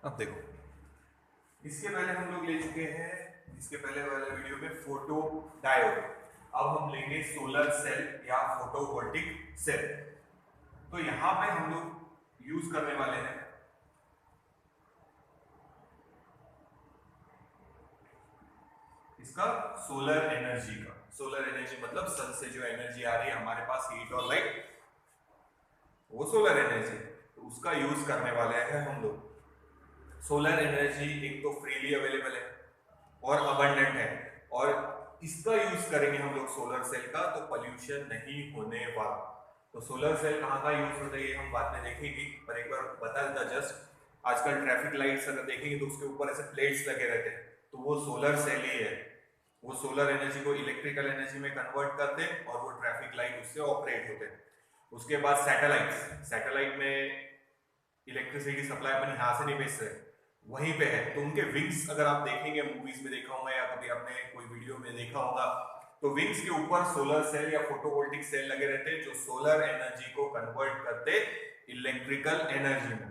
अब देखो, इसके पहले हम लोग ले चुके हैं, इसके पहले वाले वीडियो में फोटो डायोड। अब हम लेंगे सोलर सेल या फोटोवोल्टिक सेल। तो यहां पे हम लोग यूज करने वाले हैं इसका सोलर एनर्जी का। सोलर एनर्जी मतलब सन से जो एनर्जी आ रही है हमारे पास, हीट और लाइट, वो सोलर एनर्जी, तो उसका यूज करने वाले हैं हम लोग। सोलर एनर्जी एक तो फ्रीली अवेलेबल है और अबंडेंट है, और इसका यूज करेंगे हम लोग सोलर सेल का, तो पोल्यूशन नहीं होने वाला। तो सोलर सेल कहाँ का यूज होता है ये हम बाद में देखेंगे, पर एक बार बता देता जस्ट। आजकल ट्रैफिक लाइट्स अगर देखेंगे तो उसके ऊपर ऐसे प्लेट्स लगे रहते हैं, तो वो सोलर सेल ही है। वो सोलर एनर्जी को इलेक्ट्रिकल एनर्जी में कन्वर्ट करते हैं और वो ट्रैफिक लाइट उससे ऑपरेट होते हैं। उसके बाद सैटेलाइट्स, सैटेलाइट में इलेक्ट्रिसिटी सप्लाई अपन यहाँ से नहीं भेज रहे, वहीं पे है, तो उनके विंग्स अगर आप देखेंगे, मूवीज में देखा होगा या कभी आपने कोई वीडियो में देखा होगा, तो विंग्स के ऊपर सोलर सेल या फोटोवोल्टिक सेल लगे रहते हैं जो सोलर एनर्जी को कन्वर्ट करते इलेक्ट्रिकल एनर्जी में।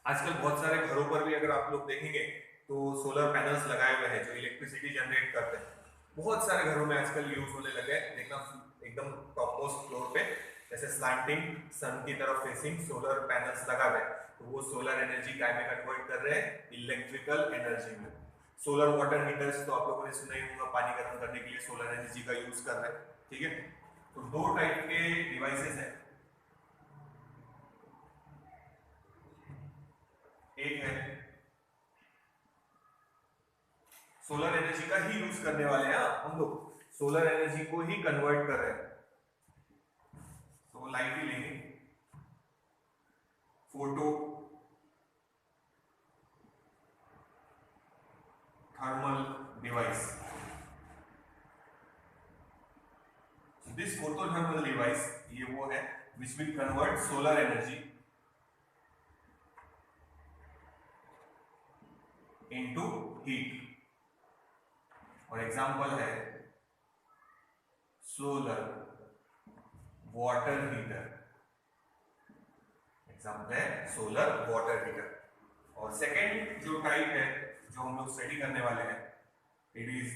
आजकल बहुत सारे घरों पर भी अगर आप लोग देखेंगे तो सोलर पैनल्स लगाए हुए हैं जो इलेक्ट्रिसिटी जनरेट करते हैं। बहुत सारे घरों में आजकल यूज होने लगे हैं, देखना एकदम टॉप मोस्ट फ्लोर पे जैसे स्लैंटिंग सन की तरफ फेसिंग सोलर पैनल्स लगा गए, तो वो सोलर एनर्जी काय में कन्वर्ट कर रहे हैं, इलेक्ट्रिकल एनर्जी में। सोलर वाटर हीटर्स तो आप लोगों ने सुना ही होगा, पानी गर्म करने के लिए सोलर एनर्जी का यूज कर रहे हैं, ठीक है। तो दो टाइप के डिवाइसेस हैं, एक है सोलर एनर्जी का ही यूज करने वाले हैं हम लोग, सोलर एनर्जी को ही कन्वर्ट कर रहे हैं, तो लाइट ही लेंगे, photo thermal device. This photo thermal device, ये वो है which will convert solar energy into heat, और एग्जांपल है सोलर वाटर हीटर, एग्जांपल है सोलर वाटर हीटर। और सेकेंड जो टाइप है जो हम लोग स्टडी करने वाले हैं, it is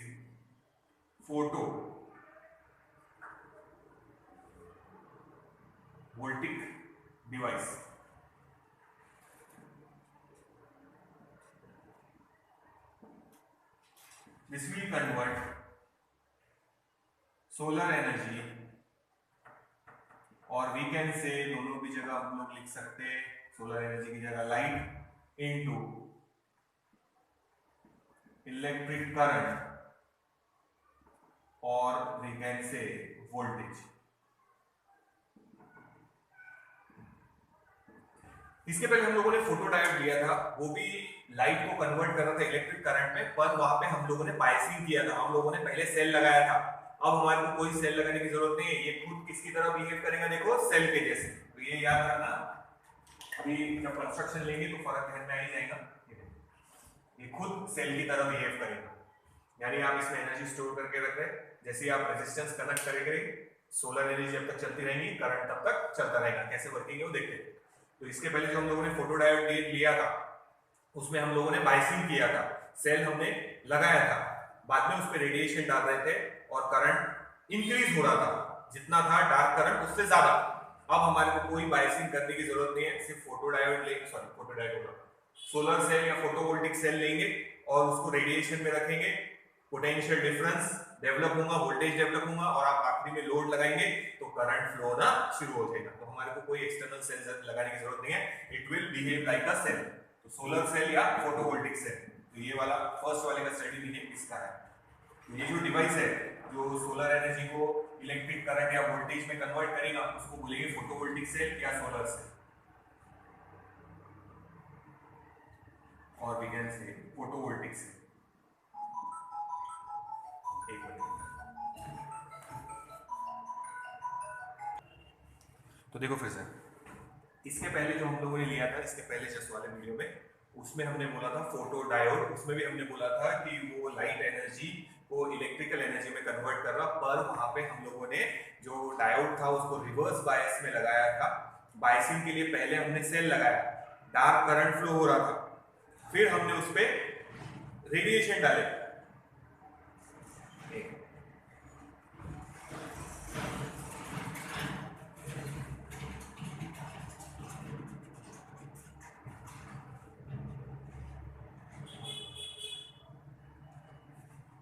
photo voltaic device. This will convert solar energy, और वी कैन से दोनों भी जगह हम लोग लिख सकते हैं सोलर एनर्जी की जगह लाइट, इनटू इलेक्ट्रिक करंट, और वी कैन से वोल्टेज। इसके पहले हम लोगों ने फोटो डायोड लिया था, वो भी लाइट को कन्वर्ट कर रहा था इलेक्ट्रिक करंट में, पर वहां पे हम लोगों ने बायसिंग किया था, हम लोगों ने पहले सेल लगाया था। अब हमारे को कोई सेल लगाने की जरूरत नहीं है, ये खुद किसकी तरह बिहेव करेगा, देखो सेल के जैसे। तो ये याद रखना, अभी जब कंस्ट्रक्शन लेंगे तो फर्क ध्यान में आ ही जाएगा। ये खुद सेल की तरह बिहेव करेगा, यानी आप इसमें एनर्जी स्टोर करके रख रहे हैं, जैसे आप रेजिस्टेंस कनेक्ट करेंगे, सोलर एनर्जी जब तक चलती रहेगी, करंट तब तक चलता रहेगा। कैसे वर्किंग है वो देखते हैं। तो इसके पहले जो हम लोगों ने फोटो डायोड लिया था, उसमें हम लोगों ने बायसिंग किया था, सेल हमने लगाया था, बाद में उस पर रेडिएशन डाल रहे थे और करंट इंक्रीज हो रहा था, जितना था डार्क करंट उससे ज्यादा। अब हमारे को कोई बायसिंग करने की जरूरत नहीं है, सिर्फ फोटो डायोड लेंगे, सॉरी फोटो डायोड होगा, सोलर सेल या फोटोवोल्टिक सेल लेंगे और उसको रेडिएशन में रखेंगे, पोटेंशियल डिफरेंस डेवलप होगा, वोल्टेज डेवलप होगा, और आप आखिरी में लोड लगाएंगे तो करंट फ्लो होना शुरू हो जाएगा। तो हमारे को कोई एक्सटर्नल सेल लगाने की जरूरत नहीं है, it will behave like a cell. तो सोलर सेल या फोटोवोल्टिक सेल, तो ये वाला फर्स्ट वाले का स्टडी बिहेव इसका है। तो ये जो डिवाइस है जो सोलर एनर्जी को इलेक्ट्रिक करंट या वोल्टेज में कन्वर्ट करेगा, उसको बोलेंगे फोटोवोल्टिक सेल या सोलर सेल, और we can say photovoltaic cell. एक मिनट, तो देखो फिर से, इसके पहले जो हम लोगों ने लिया था, इसके पहले जस्ट वाले वीडियो में, उसमें हमने बोला था फोटो डायोड, उसमें भी हमने बोला था कि वो लाइट एनर्जी को इलेक्ट्रिकल एनर्जी में कन्वर्ट कर रहा, पर वहां पे हम लोगों ने जो डायोड था उसको रिवर्स बायस में लगाया था। बायसिंग के लिए पहले हमने सेल लगाया, डार्क करंट फ्लो हो रहा था, फिर हमने उस पे रेडिएशन डाले।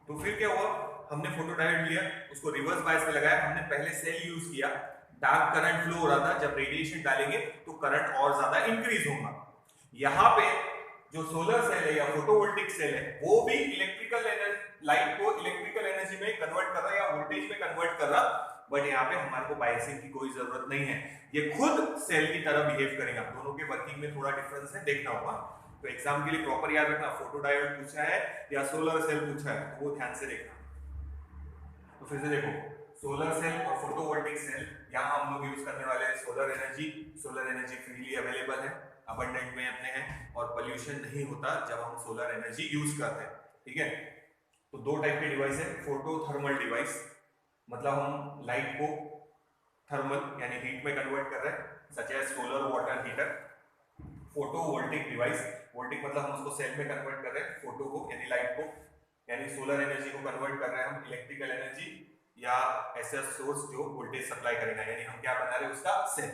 तो फिर क्या हुआ, हमने फोटोडायोड लिया, उसको रिवर्स बायस में लगाया, हमने पहले सेल यूज किया, डार्क करंट फ्लो हो रहा था, जब रेडिएशन डालेंगे तो करंट और ज्यादा इंक्रीज होगा। यहाँ पे जो सोलर सेल है या फोटोवोल्टिक सेल है वो भी इलेक्ट्रिकल लाइट को इलेक्ट्रिकल एनर्जी में कन्वर्ट कर रहा है या वोल्टेज में कन्वर्ट कर रहा, बट यहाँ पे हमारे को बायसिंग की कोई जरूरत नहीं है, ये खुद सेल की तरह बिहेव करेगा। दोनों के वर्किंग में थोड़ा डिफरेंस है, देखना होगा। तो एग्जाम के लिए प्रॉपर याद रखना, फोटोडायोड पूछा है या सोलर सेल पूछा है तो वो ध्यान से देखना। तो फिर से देखो, सोलर सेल और फोटोवोल्टिक सेल, यहाँ हम लोग यूज करने वाले हैं solar energy. Solar energy freely available है, अबंडेंट में अपने हैं, और पोल्यूशन नहीं होता जब हम सोलर एनर्जी यूज करते हैं, ठीक है। तो दो टाइप के डिवाइस है, फोटो थर्मल डिवाइस, मतलब हम लाइट को थर्मल यानी हीट में कन्वर्ट कर रहे हैं, such as solar water heater. Photovoltaic device, voltic मतलब हम उसको सेल में कन्वर्ट कर रहे हैं, फोटो को यानी लाइट को, यानी सोलर एनर्जी को कन्वर्ट कर रहे हैं हम इलेक्ट्रिकल एनर्जी या ऐसा सोर्स जो वोल्टेज सप्लाई करेगा, यानी हम क्या बना रहे हैं उसका cell,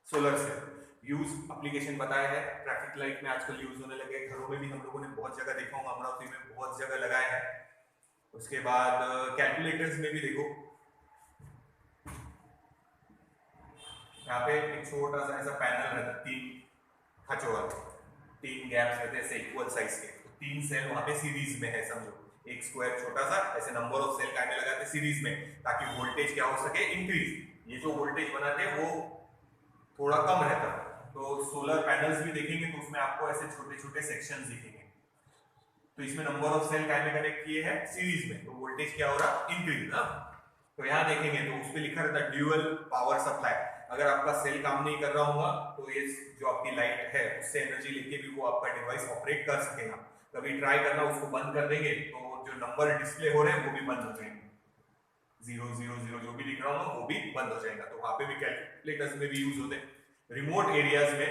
solar cell. Use application बताया है, ट्रैफिक लाइट में आजकल यूज होने लगे, घरों में भी हम लोगों ने बहुत जगह देखा होगा, अमरावती में बहुत जगह लगाए हैं। उसके बाद कैलकुलेटर्स में भी देखो, यहाँ पे एक छोटा सा ऐसा पैनल रहता है, 3 खचोआ, 3 गैप्स रहते हैं इक्वल साइज के, तो 3 सेल वहां पे सीरीज में है, समझो एक स्क्वायर छोटा सा, ऐसे नंबर ऑफ सेल काय में लगाते सीरीज में, ताकि वोल्टेज क्या हो सके, इंक्रीज। ये जो वोल्टेज बनाते हैं वो थोड़ा कम रहता है। तो सोलर पैनल्स भी देखेंगे तो उसमें आपको ऐसे छोटे छोटे सेक्शंस दिखेंगे, तो इसमें नंबर ऑफ सेल काय में कनेक्ट किए हैं सीरीज में, तो वोल्टेज क्या हो रहा, इंक्रीज ना। तो यहाँ देखेंगे तो उस पर लिखा रहता है ड्यूअल पावर सप्लाई। अगर आपका सेल काम नहीं कर रहा होगा तो ये जो आपकी लाइट है उससे एनर्जी लेके भी वो आपका डिवाइस ऑपरेट कर सकेगा। कभी ट्राई करना, उसको बंद कर देंगे तो जो नंबर डिस्प्ले हो रहे हैं वो भी बंद हो जाएंगे, 000 जो भी दिख रहा होगा वो भी बंद हो जाएगा। तो वहां पे भी कैलकुलेटर्स में भी यूज होते हैं। रिमोट एरियाज में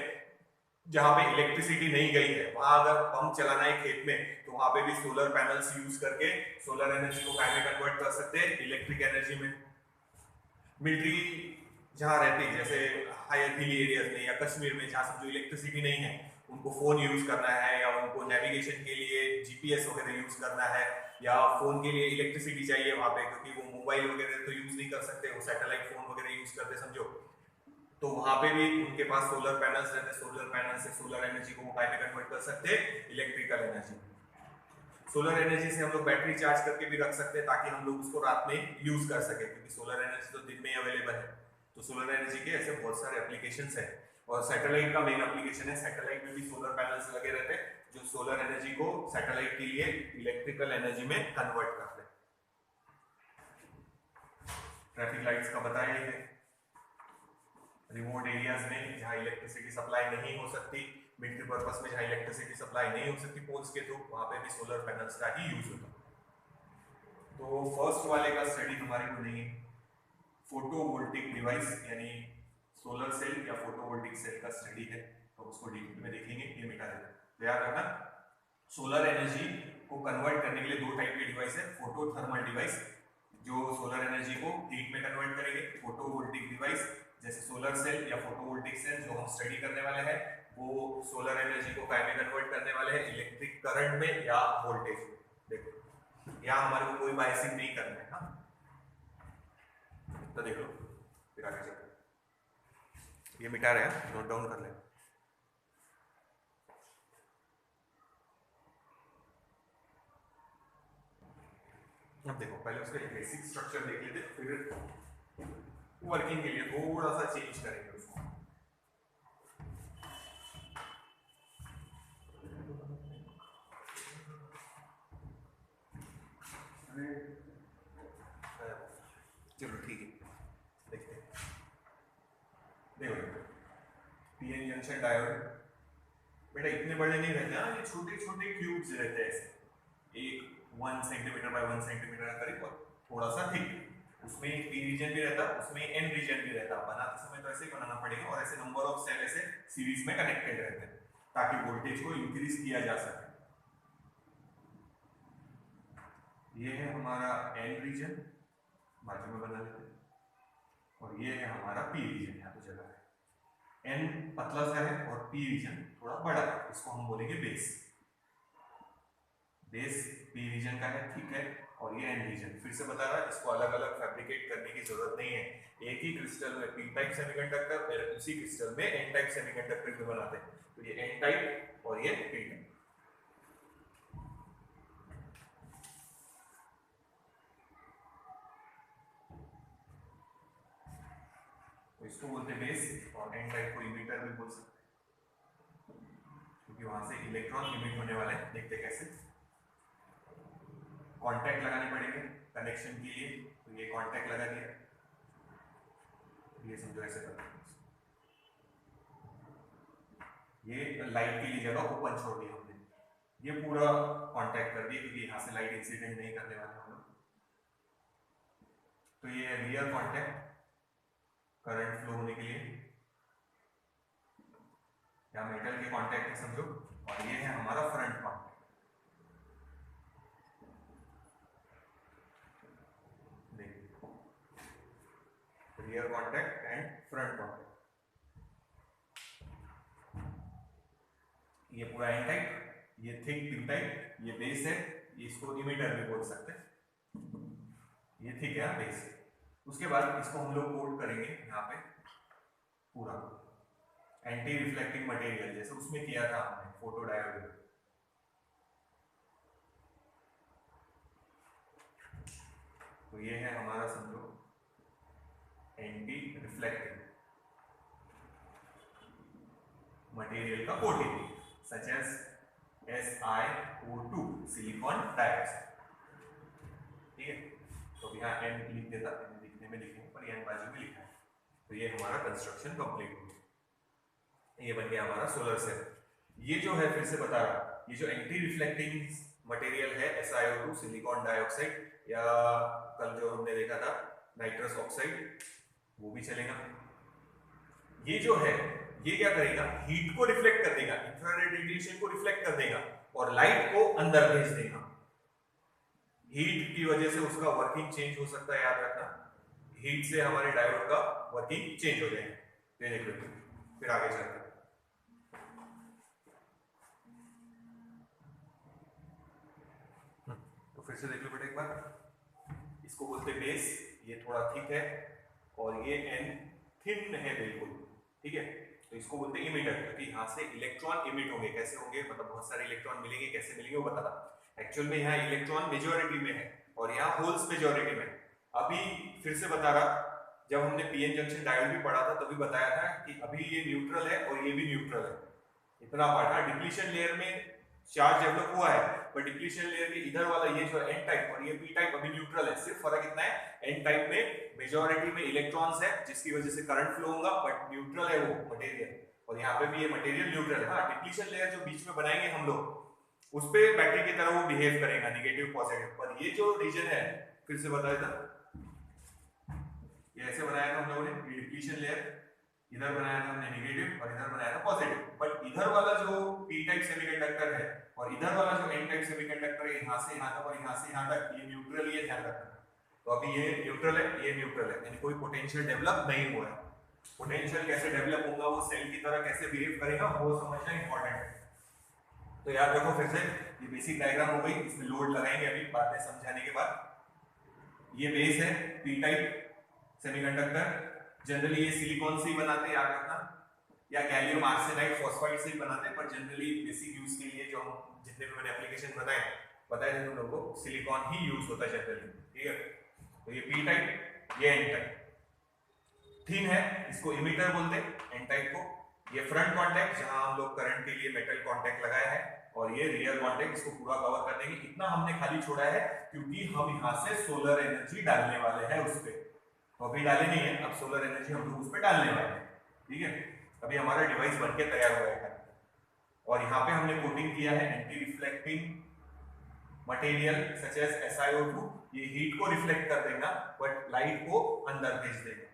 जहां पे इलेक्ट्रिसिटी नहीं गई है, वहां अगर पंप चलाना है खेत में तो वहां पे भी सोलर पैनल्स यूज करके सोलर एनर्जी को काय में कन्वर्ट कर सकते हैं, इलेक्ट्रिक एनर्जी में। मिलिट्री जहां रहती है, जैसे हायर हिल एरियाज में या कश्मीर में, जहां समझो इलेक्ट्रिसिटी नहीं है, उनको फोन यूज करना है या उनको नेविगेशन के लिए जीपीएस वगैरह यूज करना है, या फोन के लिए इलेक्ट्रिसिटी चाहिए वहां पे, क्योंकि वो मोबाइल वगैरह तो यूज नहीं कर सकते, वो सैटेलाइट फोन वगैरह यूज करते, समझो। तो वहां पे भी उनके पास सोलर पैनल्स रहते हैं, सोलर पैनल से सोलर एनर्जी को वो काय में कन्वर्ट कर सकते हैं, इलेक्ट्रिकल एनर्जी। सोलर एनर्जी से हम लोग बैटरी चार्ज करके भी रख सकते हैं ताकि हम लोग उसको रात में यूज कर सके, क्योंकि सोलर एनर्जी तो दिन में अवेलेबल है। तो सोलर एनर्जी के ऐसे बहुत सारे एप्लीकेशंस है, और सैटेलाइट का मेन एप्लीकेशन है, सैटेलाइट में भी सोलर पैनल्स लगे रहते हैं जो सोलर एनर्जी को सैटेलाइट के लिए इलेक्ट्रिकल एनर्जी में कन्वर्ट करते हैं। ट्रैफिक लाइट्स का बताया ही है, रिमोट एरियाज में जहां इलेक्ट्रिसिटी सप्लाई नहीं हो सकती, मिलिट्री पर्पस में जहां इलेक्ट्रिसिटी सप्लाई नहीं हो सकती पोल्स के थ्रू, वहां पे भी सोलर पैनल्स का ही यूज होता है। तो फर्स्ट वाले का स्टडी हमारे को नहीं है, फोटोवोल्टिक डिवाइस यानी सोलर सेल या फोटोवोल्टिक सेल का स्टडी है, तो उसको डिटेल में देखेंगे, ये मिटा देना। तो याद रखना, सोलर एनर्जी को कन्वर्ट करने के लिए 2 टाइप के डिवाइस है, फोटो थर्मल डिवाइस जो सोलर एनर्जी को हीट में कन्वर्ट करेंगे, फोटोवोल्टिक डिवाइस जैसे सोलर सेल या फोटोवोल्टिक सेल जो हम स्टडी करने वाले हैं, वो सोलर एनर्जी को काय में कन्वर्ट करने वाले हैं, इलेक्ट्रिक करंट में या वोल्टेज में। देखो यहाँ हमारे को कोई बायसिंग नहीं करना है, हाँ तो देख लो, फिर आगे चलो, ये मिटा रहे हैं, नोट डाउन कर ले। अब देखो, पहले उसका बेसिक स्ट्रक्चर देख लेते, फिर वर्किंग के लिए थोड़ा सा चेंज करेंगे उसको। चलो ठीक है, देखते हैं। देखो पीएन जंक्शन डायोड बेटा इतने बड़े नहीं रहते हैं, ये छोटे छोटे क्यूब्स रहते हैं ऐसे, एक 1 सेंटीमीटर बाय 1 सेंटीमीटर का करीब, थोड़ा सा थिक, उसमें एक पी रीजन भी रहता, उसमें एन रीजन भी रहता। बनाते समय तो ऐसे ही बनाना पड़ेगा, और ऐसे नंबर ऑफ सेल ऐसे सीरीज में कनेक्टेड रहते हैं। ताकि वोल्टेज को इंक्रीज किया जा सके। ये है हमारा एन रीजन, बाजू में बना लेते हैं, और ये है हमारा पी रीजन, यहाँ पे जगह है। एन पतला सा है और पी रीजन थोड़ा बड़ा है, इसको हम बोलेंगे बेस। बेस पी रीजन का है, ठीक है। और ये एन रीजन, फिर से बता रहा है, इसको अलग अलग फैब्रिकेट करने की जरूरत नहीं है। एक ही क्रिस्टल में पी टाइप सेमीकंडक्टर, फिर उसी क्रिस्टल में एन टाइप सेमीकंडक्टर भी बनाते हैं। तो ये एन टाइप और ये पी टाइप। तो इसको बोलते हैं बेस, और एन टाइप को इमिटर भी बोल सकते हैं, क्योंकि वहां से इलेक्ट्रॉन इमिट होने वाले हैं। देखते कैसे। कांटेक्ट लगाने पड़ेंगे कनेक्शन के लिए, तो ये कांटेक्ट लगा दिया, ये समझो ऐसे करते हैं। ये लाइट की जगह ओपन छोड़ दी हमने, ये पूरा कांटेक्ट कर दिया, क्योंकि यहाँ से लाइट इंसिडेंट नहीं करने वाले हम लोग। तो ये रियर कांटेक्ट करंट फ्लो होने के लिए, या मेटल के कांटेक्ट है समझो, और ये है हमारा फ्रंट कांटेक्ट। देखिए, rear contact and front contact. ये पूरा एन टाइप, ये थिक पी टाइप, ये बेस है, इसको इमिटर भी बोल सकते हैं। ये थिक है बेस। उसके बाद इसको हम लोग कोट करेंगे यहाँ पे पूरा एंटी रिफ्लेक्टिंग मटेरियल, जैसे उसमें किया था हमने फोटो डायोड। तो ये है हमारा समझो एंटी रिफ्लेक्टिंग मटेरियल का कोटिंग, such as SiO2 silicon dioxide. ठीक है, तो यहाँ एन लिख देता, लिखने में लिखेंगे पर एन बाजू में लिखा है। तो ये हमारा कंस्ट्रक्शन कंप्लीट हो गया, ये बन गया हमारा सोलर सेल। ये जो है फिर से बता रहा, ये जो एंटी रिफ्लेक्टिंग मटेरियल है SiO2 सिलिकॉन डाइऑक्साइड, या कल जो हमने देखा था नाइट्रस ऑक्साइड, वो भी चलेगा। ये जो है ये क्या करेगा, हीट को रिफ्लेक्ट कर देगा, इंफ्रारेड रेडिएशन को रिफ्लेक्ट कर देगा और लाइट को अंदर भेज देगा। हीट की वजह से उसका वर्किंग चेंज हो सकता है, याद रखना। हीट से हमारे डायोड का वर्किंग चेंज हो जाएगा। ये देखो, फिर आगे चलते हैं। तो फिर से देख लो बेटा एक बार, इसको बोलते बेस, ये थोड़ा थिक है और ये एन थिन है बिल्कुल, ठीक है। तो इसको बोलते हैं इमिटर, क्योंकि यहाँ से इलेक्ट्रॉन इमिट होंगे। कैसे होंगे, मतलब बहुत सारे इलेक्ट्रॉन मिलेंगे, कैसे मिलेंगे वो बता रहा। एक्चुअल में यहाँ इलेक्ट्रॉन मेजॉरिटी में है और यहाँ होल्स मेजॉरिटी में। अभी फिर से बता रहा, जब हमने पीएन जंक्शन डायोड भी पढ़ा था तभी बताया था कि अभी ये न्यूट्रल है और ये भी न्यूट्रल है। इतना पार्ट है, डिप्लीशन लेयर में चार्ज डेवलप हुआ है, पर डिप्लीशन लेयर के इधर वाला ये जो एन टाइप और ये पी टाइप अभी न्यूट्रल है। सिर्फ फर्क इतना है, एन टाइप में मेजॉरिटी में इलेक्ट्रॉन्स है जिसकी वजह से करंट फ्लो होगा, बट न्यूट्रल है वो मटेरियल, और यहाँ पे भी ये मटेरियल न्यूट्रल है। हाँ, डिप्लीशन लेयर जो बीच में बनाएंगे हम लोग, उस पे बैटरी की तरह वो बिहेव करेगा, नेगेटिव पॉजिटिव। पर ये जो रीजन है, फिर से बताया था, ये ऐसे बनाया था हम लोगों ने, डिप्लीशन लेयर इधर बनाया था हमने नेगेटिव और इधर बनाया था पॉजिटिव। बट इधर वाला जो पी टाइप सेमीकंडक्टर है और इधर वाला जो एन टाइप सेमीकंडक्टर है, यहाँ से यहाँ तक और यहाँ से यहाँ तक, ये न्यूट्रल, ये ध्यान रखना। तो अभी ये न्यूट्रल है, ये न्यूट्रल है, यानी कोई पोटेंशियल डेवलप नहीं हुआ है। पोटेंशियल कैसे डेवलप होगा, वो सेल की तरह कैसे बिहेव करेगा, वो समझना इंपॉर्टेंट है। तो याद रखो फिर से, ये बेसिक डायग्राम हो गई, इसमें लोड लगाएंगे अभी बाद में समझाने के बाद। ये बेस है पी टाइप सेमीकंडक्टर, जनरली ये सिलिकॉन से ही बनाते हैं, याद रखना, या गैलियम आर्सेनाइड फॉस्फाइड से ही बनाते हैं, पर जनरली बेसिक यूज के लिए जो हम जितने भी मैंने एप्लीकेशन बताए थे तुम लोगों को, सिलिकॉन ही यूज होता है जनरली, ठीक है। तो ये पी टाइप, ये एन टाइप थिन है, इसको इमिटर बोलते हैं एन टाइप को। ये फ्रंट कांटेक्ट जहां हम लोग करंट के लिए मेटल कांटेक्ट लगाया है, और ये रियर कांटेक्ट, इसको पूरा कवर कर देंगे। इतना हमने खाली छोड़ा है क्योंकि हम यहाँ से सोलर एनर्जी डालने वाले हैं उस पे, तो अभी डाले नहीं है, अब सोलर एनर्जी हम लोग उस पे डालने वाले हैं, ठीक है। अभी हमारा डिवाइस बनके तैयार हुआ है, और यहाँ पे हमने कोटिंग किया है anti reflecting material such as SiO2। ये हीट को रिफ्लेक्ट कर देगा बट लाइट को अंदर भेज देगा।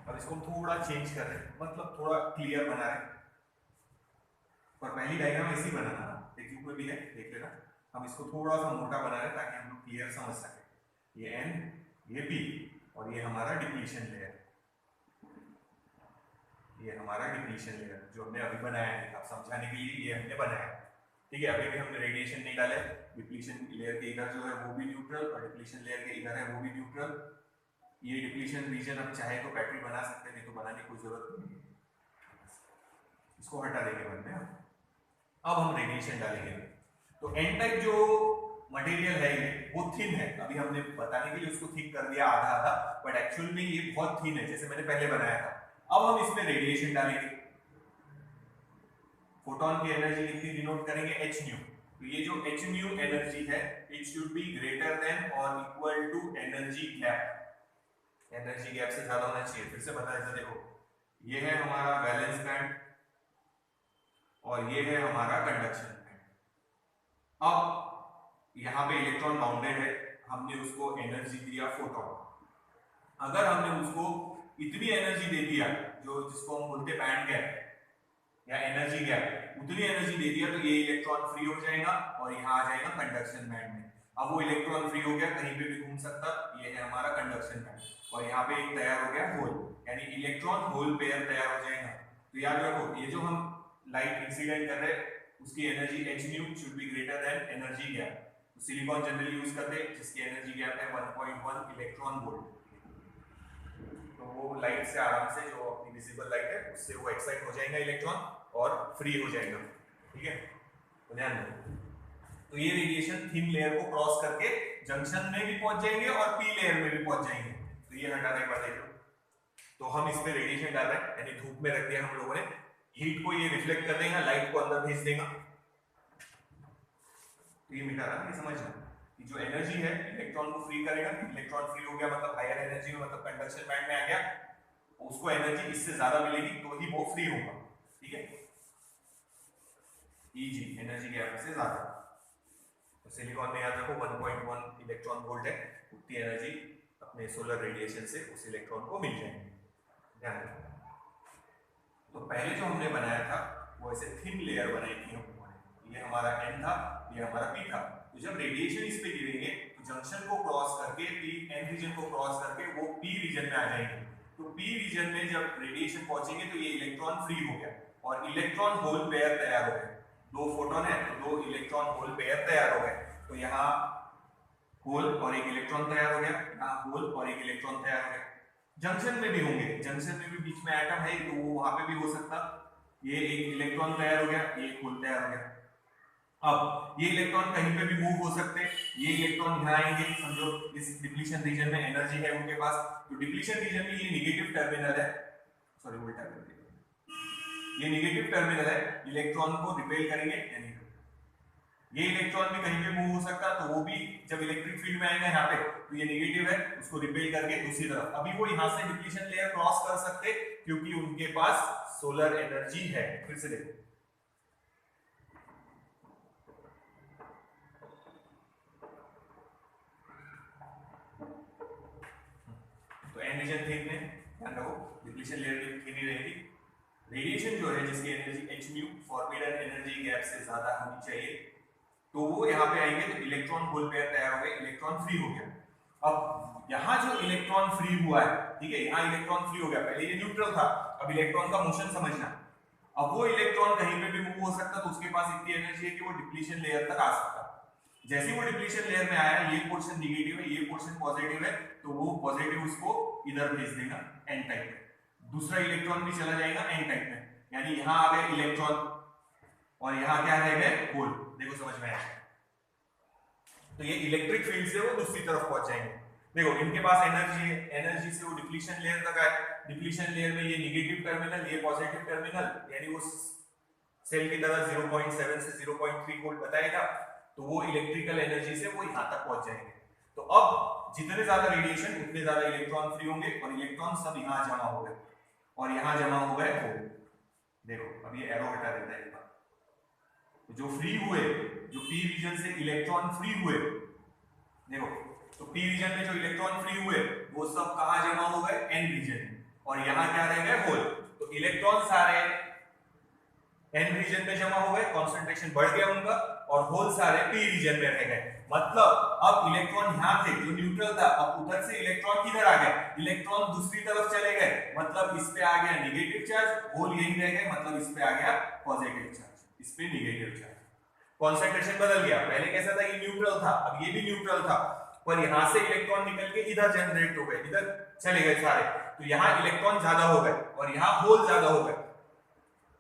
अब इसको हम थोड़ा चेंज कर रहे हैं, मतलब थोड़ा क्लियर बना रहे हैं। पर पहली डायग्राम ऐसी बनाना ना, देखिए ऊपर भी है, देख लेना। हम इसको थोड़ा सा मोटा बना रहे हैं ताकि हम लोग क्लियर समझ सके। ये N, ये P और ये हमारा डिप्लीशन लेयर, ये हमारा डिप्लीशन लेयर जो हमने अभी बनाया है, आप समझाने के लिए ये हमने बनाया। ठीक है, अभी भी हमने रेडिएशन नहीं डाला है। डिप्लीशन लेयर के इधर जो है वो भी न्यूट्रल और डिप्लीशन लेयर के इधर है वो भी न्यूट्रल। ये डिप्लीशन रीजन अब चाहे तो बैटरी बना सकते हैं, नहीं तो बनाने की कोई जरूरत नहीं, इसको हटा देंगे बाद में। अब हम रेडिएशन डालेंगे। तो एन टाइप जो मटेरियल है ये वो थिन है, अभी हमने बताने के लिए उसको थिक कर दिया आधा आधा, बट एक्चुअल में ये बहुत थिन है जैसे मैंने पहले बनाया था। अब हम इसमें रेडिएशन डालेंगे। फोटोन की एनर्जी कितनी डिनोट करेंगे, एच न्यू। तो ये जो एच न्यू एनर्जी है it should be greater than or equal to energy gap. Energy gap से ज्यादा होना चाहिए। फिर से बता देते, देखो ये है हमारा वैलेंस बैंड और ये है हमारा कंडक्शन बैंड। अब यहाँ पे इलेक्ट्रॉन बाउंडेड है, हमने उसको एनर्जी दिया फोटोन। अगर हमने उसको इतनी एनर्जी दे दिया जो जिसको हम बोलते बैंड गैप या एनर्जी गैप, उतनी एनर्जी दे दिया तो ये इलेक्ट्रॉन फ्री हो जाएगा और यहाँ आ जाएगा कंडक्शन बैंड में। अब वो इलेक्ट्रॉन फ्री हो गया, कहीं पे भी घूम सकता, ये है हमारा कंडक्शन बैंड और यहाँ पे एक तैयार हो गया होल, यानी इलेक्ट्रॉन होल पेयर तैयार हो जाएगा। तो याद रखो ये जो हम लाइट इंसिडेंट कर रहे हैं उसकी energy H new should be greater then energy gap. तो सिलिकॉन जनरली यूज करते हैं जिसकी एनर्जी गैप है 1.1 इलेक्ट्रॉन वोल्ट। तो वो लाइट से आराम से जो अपनी विजिबल लाइट है उससे वो एक्साइट हो जाएगा इलेक्ट्रॉन और फ्री हो जाएगा। ठीक है, तो ध्यान दो। तो ये रेडिएशन थिन लेयर को क्रॉस करके जंक्शन में भी पहुंच जाएंगे और पी लेयर में भी पहुंच जाएंगे। तो ये हटाने के बाद देखो, तो हम इस पे रेडिएशन डाल रहे हैं, यानी धूप में रख दिया हम लोगों ने, हीट को ये रिफ्लेक्ट कर देगा, लाइट को अंदर भेज देगा। तो ये मिटा रहा है, ये समझना कि जो एनर्जी है इलेक्ट्रॉन को फ्री करेगा, इलेक्ट्रॉन फ्री हो गया मतलब हायर एनर्जी में, मतलब कंडक्शन बैंड में आ गया, उसको एनर्जी इससे ज्यादा मिलेगी तो ही वो फ्री होगा। ठीक है, Eg एनर्जी गैप से ज्यादा। तो सिलिकॉन में याद रखो 1.1 इलेक्ट्रॉन वोल्ट है, उतनी एनर्जी अपने सोलर रेडिएशन से उस इलेक्ट्रॉन को मिल जाएगी। ध्यान रखो। तो पहले जो हमने बनाया था वो ऐसे थिन लेयर बनाई थी हम लोगों ने, ये हमारा N था, ये हमारा P था। तो जब रेडिएशन इस पे गिरेंगे तो जंक्शन को क्रॉस करके N रीजन को क्रॉस करके वो P रीजन में आ जाएंगे। तो P रीजन में जब रेडिएशन पहुंचेंगे तो ये इलेक्ट्रॉन फ्री हो गया और इलेक्ट्रॉन होल पेयर तैयार हो गए। दो फोटोन है तो दो इलेक्ट्रॉन होल पेयर तैयार हो गए। तो यहाँ होल और एक इलेक्ट्रॉन तैयार हो गया, यहाँ होल और एक इलेक्ट्रॉन तैयार हो गया। जंक्शन में भी होंगे, जंक्शन में भी बीच में एटम है तो वो वहां पे भी हो सकता। ये एक इलेक्ट्रॉन तैयार हो गया, ये एक होल तैयार हो गया। अब ये इलेक्ट्रॉन कहीं पे भी मूव हो सकते हैं, ये इलेक्ट्रॉन यहाँ आएंगे, समझो इस डिप्लीशन रीजन में एनर्जी है उनके पास, तो डिप्लीशन रीजन में ये नेगेटिव टर्मिनल है, सॉरी उल्टा कर दिया, ये नेगेटिव टर्मिनल है, इलेक्ट्रॉन को रिपेल करेंगे, यानी ये इलेक्ट्रॉन भी कहीं पे मूव हो सकता, तो वो भी जब इलेक्ट्रिक फील्ड में आएगा यहाँ पे तो ये नेगेटिव है, उसको रिपेल करके दूसरी तरफ। अभी वो यहाँ से डिप्लीशन लेयर क्रॉस कर सकते क्योंकि उनके पास सोलर एनर्जी है। फिर से देखो, तो एन रीजन थिन में ध्यान रखो, डिप्लीशन लेयर भी थिन ही रहेगी। रेडिएशन जो है जिसकी energy H new forbidden energy gap से ज्यादा होनी चाहिए, तो वो यहाँ पे आएंगे तो इलेक्ट्रॉन होल पेयर तैयार हो गए, इलेक्ट्रॉन फ्री हो गया। अब यहाँ जो इलेक्ट्रॉन फ्री हुआ है, ठीक है, यहाँ इलेक्ट्रॉन फ्री हो गया, पहले ये न्यूट्रल था, अब इलेक्ट्रॉन का मोशन समझना। अब वो इलेक्ट्रॉन कहीं पे भी मूव हो सकता, तो उसके पास इतनी एनर्जी है कि वो डिप्लीशन लेयर तक आ सकता। जैसे वो डिप्लीशन लेयर में आया, ये पोर्शन नेगेटिव है, ये पोर्शन पॉजिटिव है, तो वो पॉजिटिव उसको इधर भेज देगा एन टाइप में, दूसरा इलेक्ट्रॉन भी चला जाएगा एन टाइप में, यानी यहाँ आ गए इलेक्ट्रॉन और यहाँ क्या रह गए होल। देखो समझ में आया, तो ये इलेक्ट्रिक फील्ड से वो दूसरी तरफ पहुंच जाएंगे। देखो इनके पास एनर्जी है, एनर्जी से वो डिप्लीशन लेयर तक आए, डिप्लीशन लेयर में ये नेगेटिव टर्मिनल, ये पॉजिटिव टर्मिनल, यानी वो सेल की तरह 0.7 से 0.3 वोल्ट बताएगा, तो वो इलेक्ट्रिकल एनर्जी से वो यहाँ तक पहुंच जाएंगे। तो अब जितने ज्यादा रेडिएशन उतने ज्यादा इलेक्ट्रॉन फ्री होंगे और इलेक्ट्रॉन सब यहाँ जमा हो गए और यहाँ जमा हो गए होल। देखो अब ये एरो हटा देता है एक बार, जो फ्री हुए, जो पी रीजन से इलेक्ट्रॉन फ्री हुए, देखो तो पी रीजन में जो इलेक्ट्रॉन फ्री हुए वो सब कहां जमा हो गए, एन रीजन में। और यहाँ क्या रह गए होल। तो इलेक्ट्रॉन सारे एन रीजन में जमा हो गए, कॉन्सेंट्रेशन बढ़ गया उनका, और होल सारे पी रीजन में रह गए। मतलब अब इलेक्ट्रॉन यहाँ थे जो न्यूट्रल था, अब उधर से इलेक्ट्रॉन किधर आ गए, इलेक्ट्रॉन दूसरी तरफ चले गए, मतलब इस पे आ गया नेगेटिव चार्ज, होल यही रह गए, मतलब इस पे आ गया पॉजिटिव चार्ज, इस पे नेगेटिव चार्ज। कॉन्सेंट्रेशन बदल गया, पहले कैसा था, ये न्यूट्रल था, अब ये भी न्यूट्रल था, पर यहां से इलेक्ट्रॉन निकल के इधर जनरेट हो गए, इधर चले गए सारे, तो यहाँ इलेक्ट्रॉन ज्यादा हो गए और यहाँ होल ज्यादा हो गए।